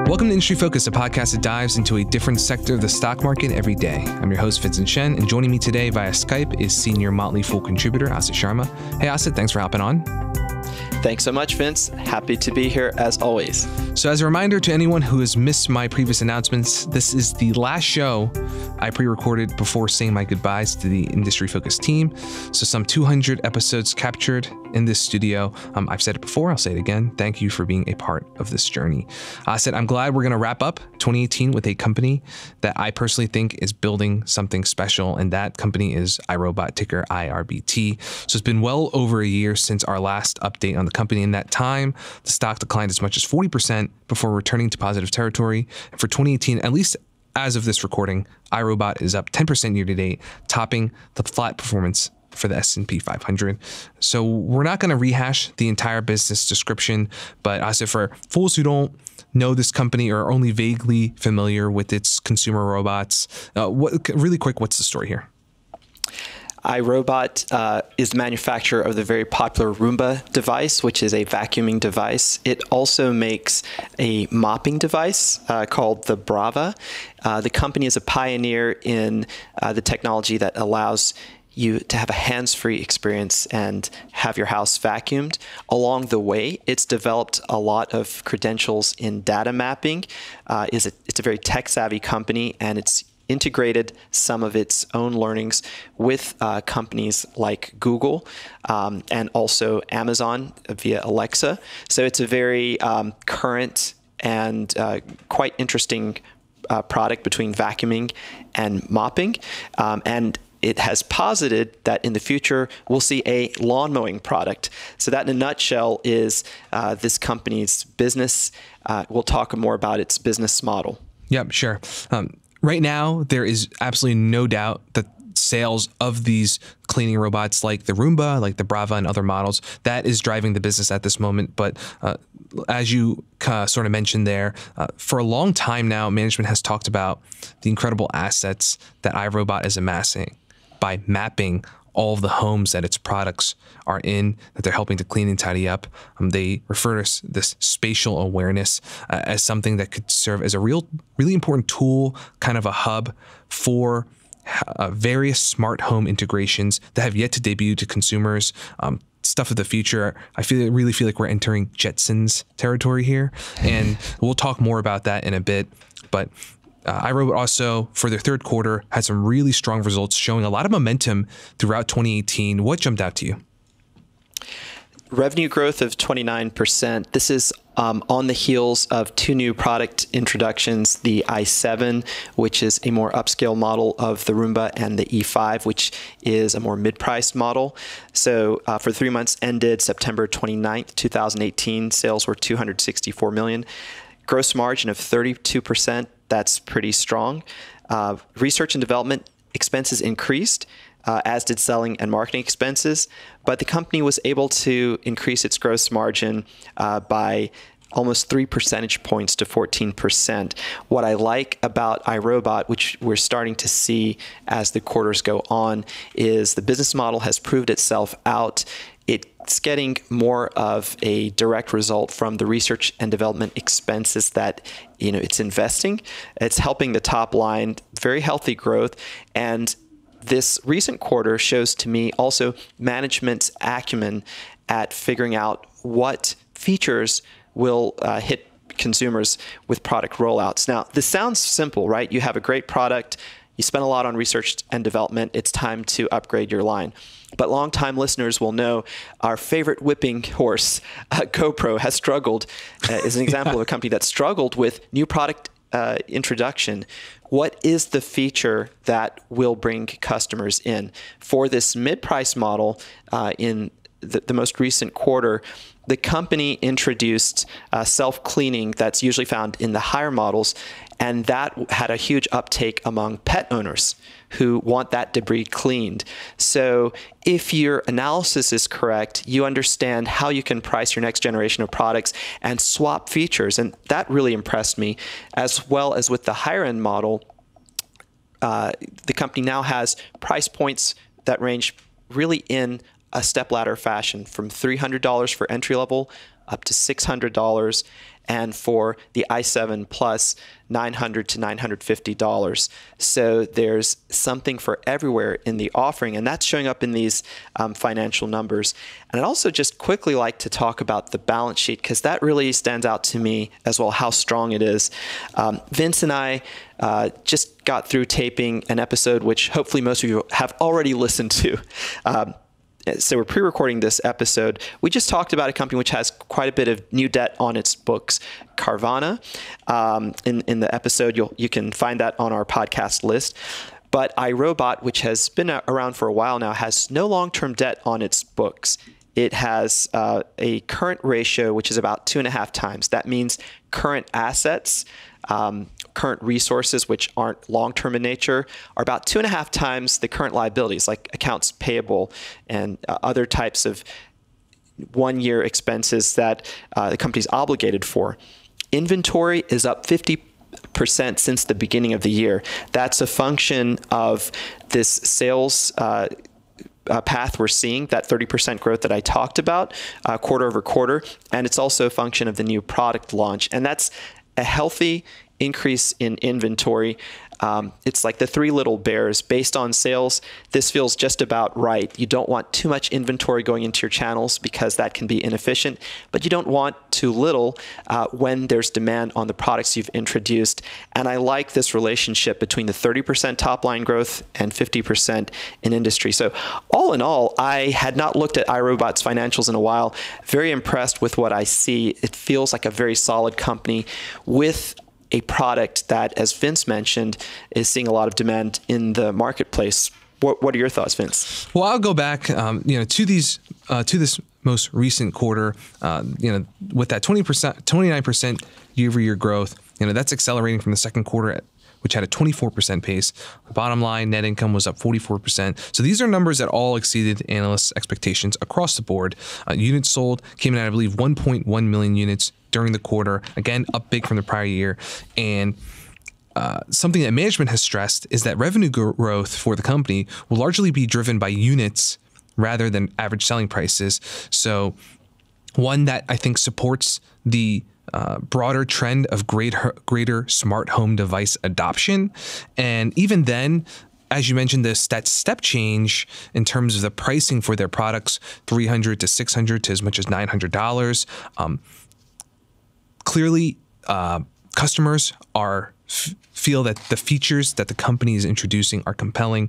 Welcome to Industry Focus, a podcast that dives into a different sector of the stock market every day. I'm your host, Vincent Shen, and joining me today via Skype is senior Motley full contributor, Asit Sharma. Hey, Asit, thanks for hopping on. Thanks so much, Vince. Happy to be here as always. So as a reminder to anyone who has missed my previous announcements, this is the last show I pre-recorded before saying my goodbyes to the Industry Focus team. So some 200 episodes captured in this studio. I've said it before, I'll say it again. Thank you for being a part of this journey. I'm glad we're going to wrap up 2018 with a company that I personally think is building something special, and that company is iRobot, ticker IRBT. So it's been well over a year since our last update on the company. In that time, the stock declined as much as 40% before returning to positive territory. And for 2018, at least as of this recording, iRobot is up 10% year to date, topping the flat performance for the S&P 500. So we're not going to rehash the entire business description, but also for fools who don't know this company or are only vaguely familiar with its consumer robots, really quick, what's the story here? iRobot is the manufacturer of the very popular Roomba device, which is a vacuuming device. It also makes a mopping device called the Brava. The company is a pioneer in the technology that allows you to have a hands-free experience and have your house vacuumed. Along the way, it's developed a lot of credentials in data mapping. It's a very tech-savvy company, and it's integrated some of its own learnings with companies like Google and also Amazon via Alexa. So it's a very current and quite interesting product between vacuuming and mopping. And it has posited that in the future, we'll see a lawn mowing product. So that in a nutshell is this company's business. We'll talk more about its business model. Yep, sure. Right now, there is absolutely no doubt that sales of these cleaning robots like the Roomba, like the Brava and other models, that is driving the business at this moment. But as you sort of mentioned there, for a long time now, management has talked about the incredible assets that iRobot is amassing by mapping all of the homes that its products are in, that they're helping to clean and tidy up. They refer to this spatial awareness as something that could serve as a really important tool, kind of a hub for various smart home integrations that have yet to debut to consumers. Stuff of the future. I really feel like we're entering Jetsons territory here, and we'll talk more about that in a bit. But iRobot also, for their third quarter, had some really strong results, showing a lot of momentum throughout 2018. What jumped out to you? Revenue growth of 29%. This is on the heels of two new product introductions, the i7, which is a more upscale model of the Roomba, and the E5, which is a more mid-priced model. So for 3 months ended September 29th, 2018, sales were $264 million. Gross margin of 32%. That's pretty strong. Research and development expenses increased, as did selling and marketing expenses, but the company was able to increase its gross margin by almost 3 percentage points to 14%. What I like about iRobot, which we're starting to see as the quarters go on, is the business model has proved itself out. It's getting more of a direct result from the research and development expenses that it's investing. It's helping the top line, very healthy growth, and this recent quarter shows to me also management's acumen at figuring out what features will hit consumers with product rollouts. Now, this sounds simple, right? You have a great product, you spend a lot on research and development, it's time to upgrade your line. But longtime listeners will know our favorite whipping horse, GoPro, has struggled, is an example of a company that struggled with new product introduction. What is the feature that will bring customers in? For this mid-price model in the most recent quarter, the company introduced self-cleaning that's usually found in the higher models, and that had a huge uptake among pet owners who want that debris cleaned. So if your analysis is correct, you understand how you can price your next generation of products and swap features, and that really impressed me. As well as with the higher end model, the company now has price points that range really in a stepladder fashion, from $300 for entry level up to $600. and for the i7 Plus, $900 to $950. So there's something for everywhere in the offering, and that's showing up in these financial numbers. And I'd also just quickly like to talk about the balance sheet, because that really stands out to me as well, how strong it is. Vince and I just got through taping an episode which hopefully most of you have already listened to. So we're pre-recording this episode. We just talked about a company which has quite a bit of new debt on its books, Carvana. In the episode, you can find that on our podcast list. But iRobot, which has been around for a while now, has no long-term debt on its books. It has a current ratio, which is about 2.5 times. That means current assets, current resources, which aren't long-term in nature, are about 2.5 times the current liabilities, like accounts payable and other types of one-year expenses that the company's obligated for. Inventory is up 50% since the beginning of the year. That's a function of this sales path we're seeing, that 30% growth that I talked about quarter over quarter, and it's also a function of the new product launch. And that's a healthy increase in inventory. It's like the three little bears. Based on sales, this feels just about right. You don't want too much inventory going into your channels because that can be inefficient, but you don't want too little when there's demand on the products you've introduced. And I like this relationship between the 30% top line growth and 50% in industry. So all in all, I had not looked at iRobot's financials in a while. Very impressed with what I see. It feels like a very solid company with a product that, as Vince mentioned, is seeing a lot of demand in the marketplace. What are your thoughts, Vince? Well, I'll go back, to this most recent quarter, with that 29% year-over-year growth. That's accelerating from the second quarter, which had a 24% pace. The bottom line, net income was up 44%. So these are numbers that all exceeded analysts' expectations across the board. Units sold came in at, I believe, 1.1 million units during the quarter. Again, up big from the prior year. And something that management has stressed is that revenue growth for the company will largely be driven by units rather than average selling prices. So one that I think supports the broader trend of greater smart home device adoption. And even then, as you mentioned, that step change in terms of the pricing for their products, $300 to $600 to as much as $900. Clearly, customers feel that the features that the company is introducing are compelling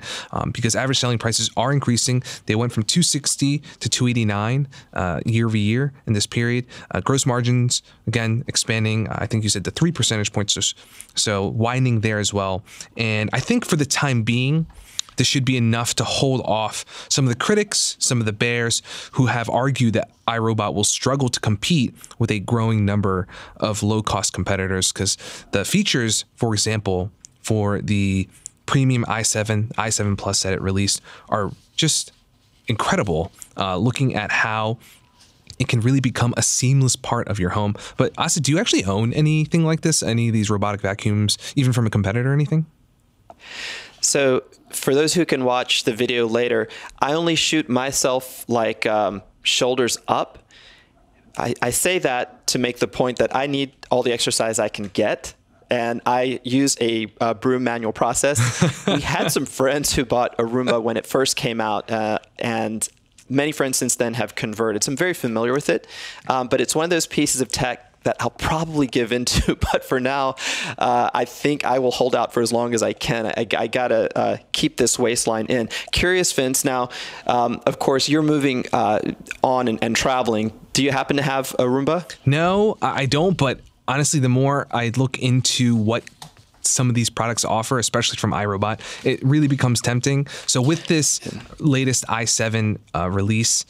because average selling prices are increasing. They went from $260 to $289 year over year in this period. Gross margins, again, expanding, I think you said the 3 percentage points, so widening there as well. And I think for the time being, this should be enough to hold off some of the critics, some of the bears who have argued that iRobot will struggle to compete with a growing number of low-cost competitors, because the features, for example, for the premium i7 Plus that it released are just incredible, looking at how it can really become a seamless part of your home. But Asa, do you actually own anything like this? Any of these robotic vacuums, even from a competitor or anything? So for those who can watch the video later, I only shoot myself like shoulders up. I say that to make the point that I need all the exercise I can get, and I use a broom manual process. We had some friends who bought a Roomba when it first came out, and many friends since then have converted. So I'm very familiar with it, but it's one of those pieces of tech that I'll probably give into, but for now, I think I will hold out for as long as I can. I gotta keep this waistline in. Curious, Vince, now, of course, you're moving on and traveling. Do you happen to have a Roomba? No, I don't, but honestly, the more I look into what some of these products offer, especially from iRobot, it really becomes tempting. So with this latest i7 release,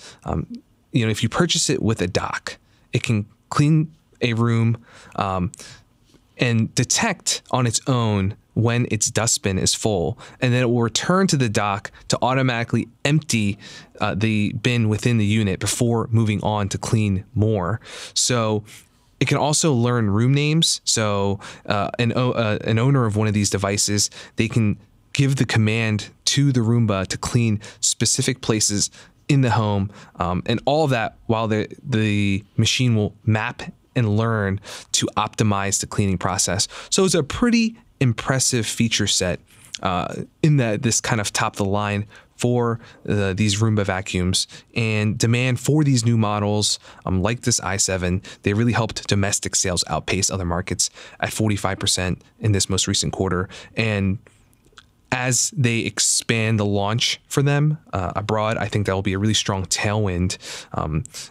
if you purchase it with a dock, it can clean a room and detect on its own when its dustbin is full, and then it will return to the dock to automatically empty the bin within the unit before moving on to clean more. So it can also learn room names. So an owner of one of these devices, they can give the command to the Roomba to clean specific places in the home, and all of that while the machine will map and learn to optimize the cleaning process. So it's a pretty impressive feature set in this kind of top of the line for these Roomba vacuums, and demand for these new models like this i7, they really helped domestic sales outpace other markets at 45% in this most recent quarter. And as they expand the launch for them abroad, I think that will be a really strong tailwind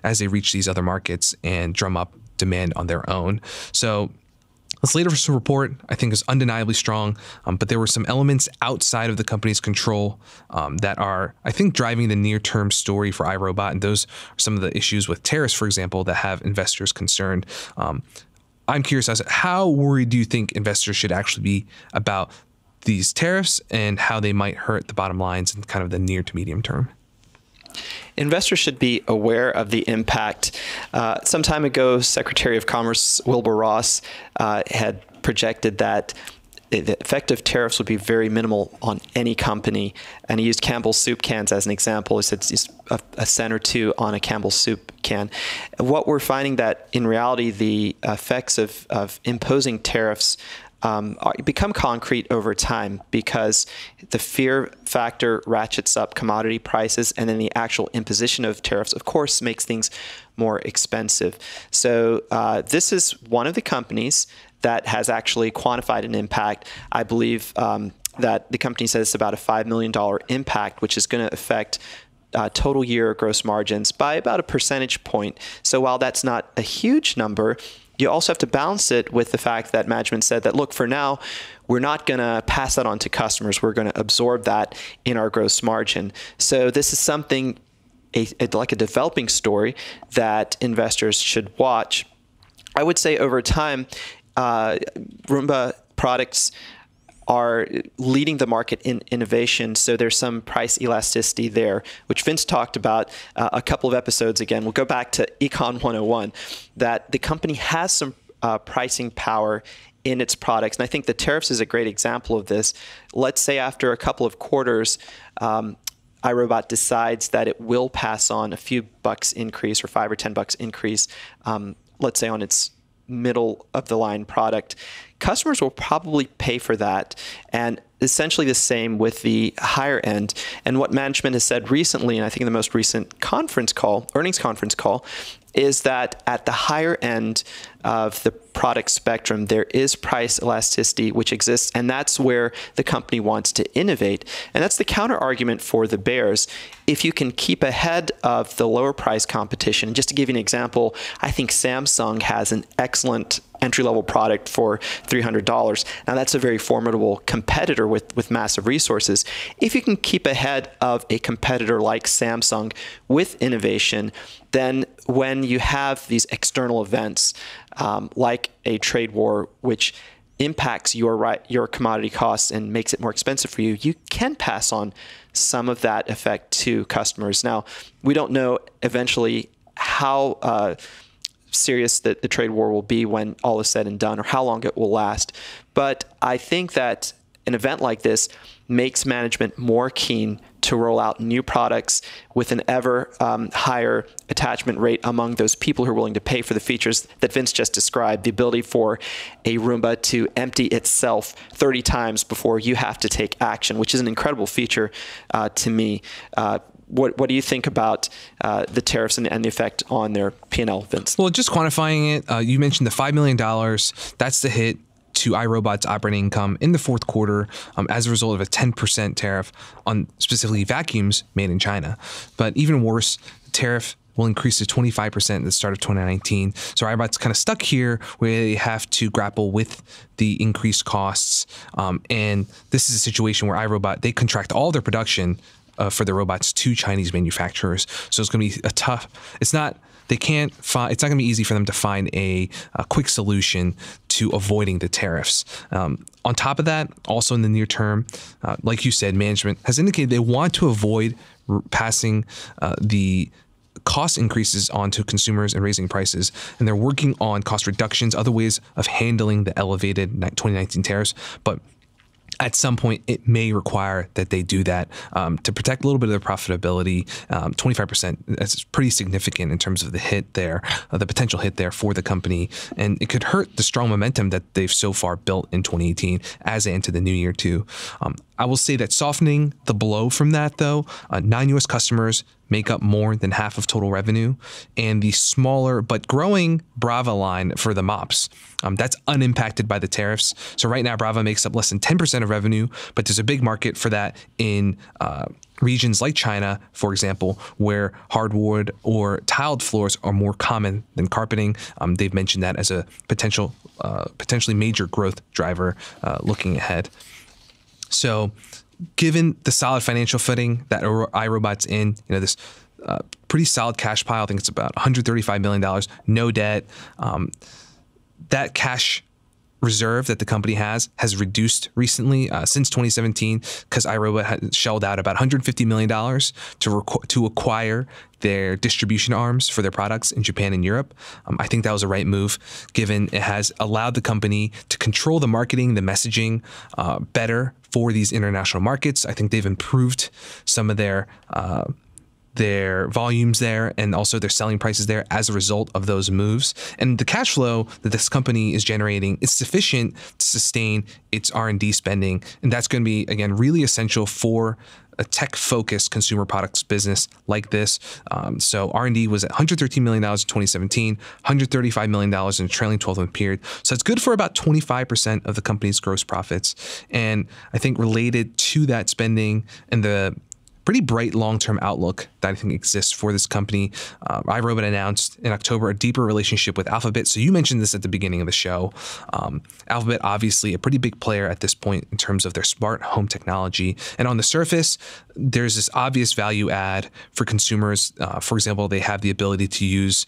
as they reach these other markets and drum up demand on their own. So this latest report, I think, is undeniably strong, but there were some elements outside of the company's control that are, I think, driving the near-term story for iRobot, and those are some of the issues with tariffs, for example, that have investors concerned. I'm curious as to how worried do you think investors should actually be about these tariffs and how they might hurt the bottom lines in kind of the near to medium term? Investors should be aware of the impact. Some time ago, Secretary of Commerce Wilbur Ross had projected that the effect of tariffs would be very minimal on any company. And he used Campbell's soup cans as an example. He said it's a cent or two on a Campbell's soup can. What we're finding that in reality, the effects of imposing tariffs become concrete over time, because the fear factor ratchets up commodity prices, and then the actual imposition of tariffs, of course, makes things more expensive. So this is one of the companies that has actually quantified an impact. I believe that the company says it's about a $5 million impact, which is going to affect total year gross margins by about a percentage point. So while that's not a huge number, you also have to balance it with the fact that management said that, look, for now, we're not going to pass that on to customers. We're going to absorb that in our gross margin. So this is something like a developing story that investors should watch. I would say over time, Roomba products are leading the market in innovation, so there's some price elasticity there, which Vince talked about a couple of episodes again. We'll go back to Econ 101, that the company has some pricing power in its products, and I think the tariffs is a great example of this. Let's say after a couple of quarters, iRobot decides that it will pass on a few bucks increase or $5 or $10 increase, let's say on its middle of the line product. Customers will probably pay for that, and essentially the same with the higher end. And what management has said recently, and I think in the most recent earnings conference call, is that at the higher end of the product spectrum, there is price elasticity which exists, and that's where the company wants to innovate. And that's the counter argument for the bears. If you can keep ahead of the lower price competition, just to give you an example, I think Samsung has an excellent entry-level product for $300. Now, that's a very formidable competitor with massive resources. If you can keep ahead of a competitor like Samsung with innovation, then when you have these external events like a trade war, which impacts your commodity costs and makes it more expensive for you, you can pass on some of that effect to customers. Now, we don't know eventually how serious that the trade war will be when all is said and done, or how long it will last. But I think that an event like this makes management more keen to roll out new products with an ever higher attachment rate among those people who are willing to pay for the features that Vince just described, the ability for a Roomba to empty itself 30 times before you have to take action, which is an incredible feature to me. What do you think about the tariffs and the effect on their P&L, Vince? Well, just quantifying it, you mentioned the $5 million. That's the hit to iRobot's operating income in the fourth quarter as a result of a 10% tariff on specifically vacuums made in China. But even worse, the tariff will increase to 25% at the start of 2019. So iRobot's kind of stuck here where they have to grapple with the increased costs. And this is a situation where iRobot, they contract all their production for their robots to Chinese manufacturers. So it's going to be it's not going to be easy for them to find a quick solution to avoiding the tariffs. On top of that, also in the near term, like you said, management has indicated they want to avoid passing the cost increases onto consumers and raising prices, and they're working on cost reductions, other ways of handling the elevated 2019 tariffs. But at some point, it may require that they do that to protect a little bit of their profitability. 25%, that's pretty significant in terms of the hit there, the potential hit there for the company. And it could hurt the strong momentum that they've so far built in 2018 as they enter the new year too. I will say that softening the blow from that, though, non-US customers make up more than half of total revenue, and the smaller but growing Brava line for the mops, that's unimpacted by the tariffs. So right now, Brava makes up less than 10% of revenue, but there's a big market for that in regions like China, for example, where hardwood or tiled floors are more common than carpeting. They've mentioned that as a potentially major growth driver looking ahead. So given the solid financial footing that iRobot's in, this pretty solid cash pile, I think it's about $135 million, no debt. That cash reserve that the company has reduced recently since 2017 because iRobot had shelled out about $150 million to acquire their distribution arms for their products in Japan and Europe. I think that was a right move, given it has allowed the company to control the marketing, the messaging better for these international markets. I think they've improved some of their volumes there and also their selling prices there as a result of those moves. And the cash flow that this company is generating is sufficient to sustain its R&D spending. And that's going to be, again, really essential for a tech-focused consumer products business like this. So R&D was at $113 million in 2017, $135 million in a trailing 12-month period. So it's good for about 25% of the company's gross profits. And I think related to that spending and the pretty bright long-term outlook that I think exists for this company, iRobot announced in October a deeper relationship with Alphabet. So you mentioned this at the beginning of the show. Alphabet, obviously a pretty big player at this point in terms of their smart home technology. And on the surface, there's this obvious value add for consumers. For example, they have the ability to use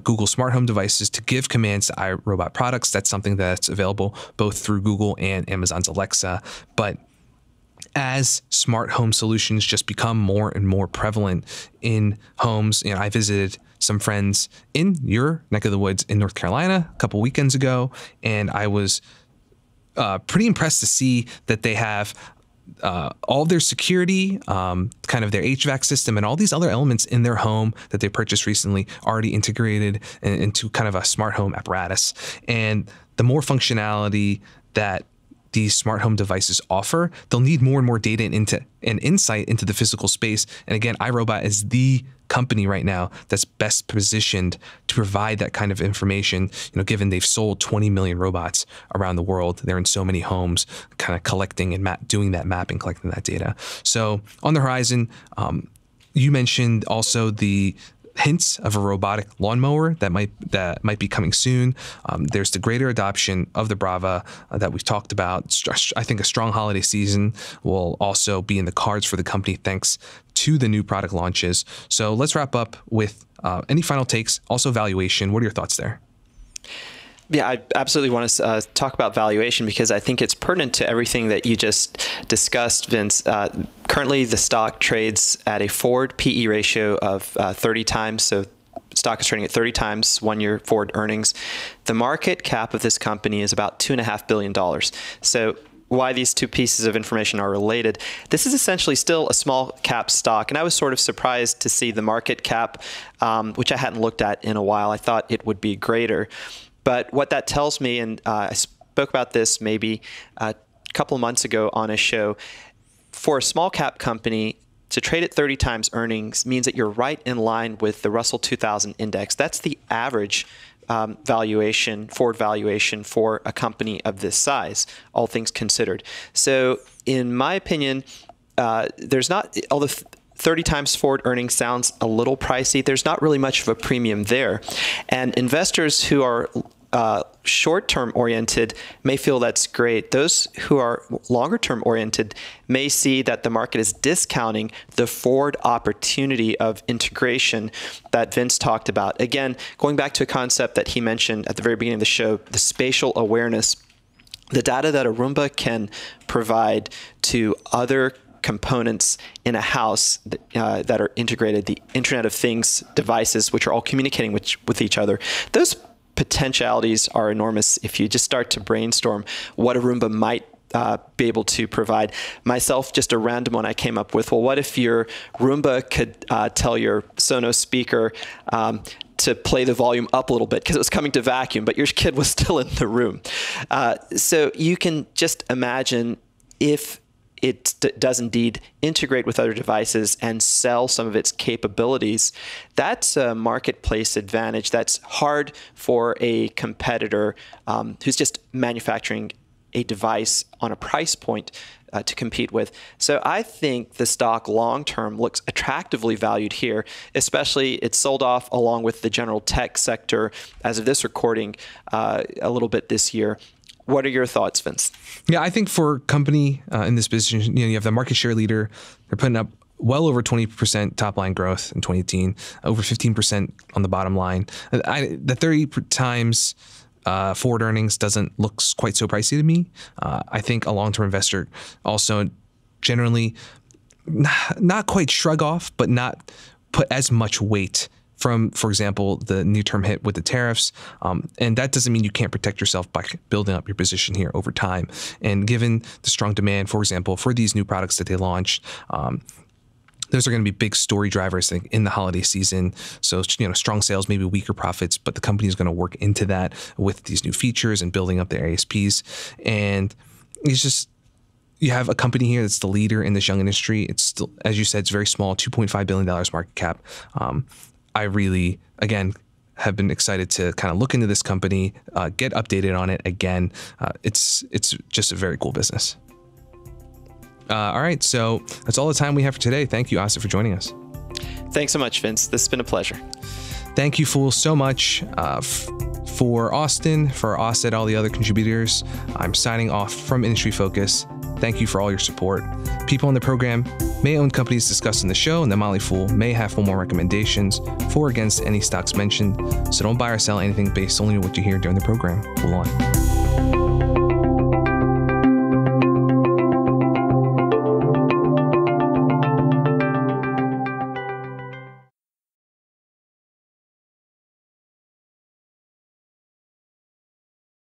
Google smart home devices to give commands to iRobot products. That's something that's available both through Google and Amazon's Alexa. But as smart home solutions just become more and more prevalent in homes, I visited some friends in your neck of the woods in North Carolina a couple weekends ago, and I was pretty impressed to see that they have all of their security, kind of their HVAC system, and all these other elements in their home that they purchased recently already integrated into kind of a smart home apparatus. And the more functionality that these smart home devices offer, they'll need more and more data and insight into the physical space. And again, iRobot is the company right now that's best positioned to provide that kind of information, given they've sold 20 million robots around the world. They're in so many homes, kind of collecting and doing that mapping, collecting that data. So on the horizon, you mentioned also the hints of a robotic lawnmower that might be coming soon. There's the greater adoption of the Brava that we've talked about. I think a strong holiday season will also be in the cards for the company thanks to the new product launches. So let's wrap up with any final takes, also valuation. What are your thoughts there? Yeah, I absolutely want to talk about valuation because I think it's pertinent to everything that you just discussed, Vince. Currently, the stock trades at a forward PE ratio of 30 times. So stock is trading at 30 times 1-year forward earnings. The market cap of this company is about $2.5 billion. So why these two pieces of information are related. This is essentially still a small cap stock, and I was sort of surprised to see the market cap, which I hadn't looked at in a while. I thought it would be greater. But what that tells me, and I spoke about this maybe a couple of months ago on a show, for a small cap company to trade at 30 times earnings means that you're right in line with the Russell 2000 index. That's the average valuation, forward valuation for a company of this size, all things considered. So in my opinion, there's not, although 30 times forward earnings sounds a little pricey, there's not really much of a premium there. And investors who are short-term oriented may feel that's great. Those who are longer-term oriented may see that the market is discounting the forward opportunity of integration that Vince talked about. Again, going back to a concept that he mentioned at the very beginning of the show, the spatial awareness, the data that a Roomba can provide to other components in a house that are integrated, the Internet of Things devices, which are all communicating with each other. Those potentialities are enormous if you just start to brainstorm what a Roomba might be able to provide. Myself, just a random one I came up with. Well, what if your Roomba could tell your Sonos speaker to play the volume up a little bit because it was coming to vacuum, but your kid was still in the room? So you can just imagine if it does indeed integrate with other devices and sell some of its capabilities, that's a marketplace advantage that's hard for a competitor who's just manufacturing a device on a price point to compete with. So I think the stock long-term looks attractively valued here, especially it's sold off along with the general tech sector as of this recording a little bit this year. What are your thoughts, Vince? Yeah, I think for a company in this business, you have the market share leader. They're putting up well over 20% top line growth in 2018, over 15% on the bottom line. The 30 times forward earnings doesn't look quite so pricey to me. I think a long-term investor also generally not quite shrug off, but not put as much weight from, for example, the near-term hit with the tariffs. And that doesn't mean you can't protect yourself by building up your position here over time. And given the strong demand, for example, for these new products that they launched, those are going to be big story drivers, I think, in the holiday season. So, strong sales, maybe weaker profits, but the company is going to work into that with these new features and building up their ASPs. And it's just, you have a company here that's the leader in this young industry. It's still, as you said, it's very small, $2.5 billion market cap. I really, again, have been excited to kind of look into this company, get updated on it again. It's just a very cool business. All right, so that's all the time we have for today. Thank you, Asa, for joining us. Thanks so much, Vince. This has been a pleasure. Thank you, Fool, so much. For Austin, for Asa and all the other contributors, I'm signing off from Industry Focus. Thank you for all your support. People on the program may own companies discussed in the show, and the Motley Fool may have formal recommendations for or against any stocks mentioned, so don't buy or sell anything based only on what you hear during the program. Fool on.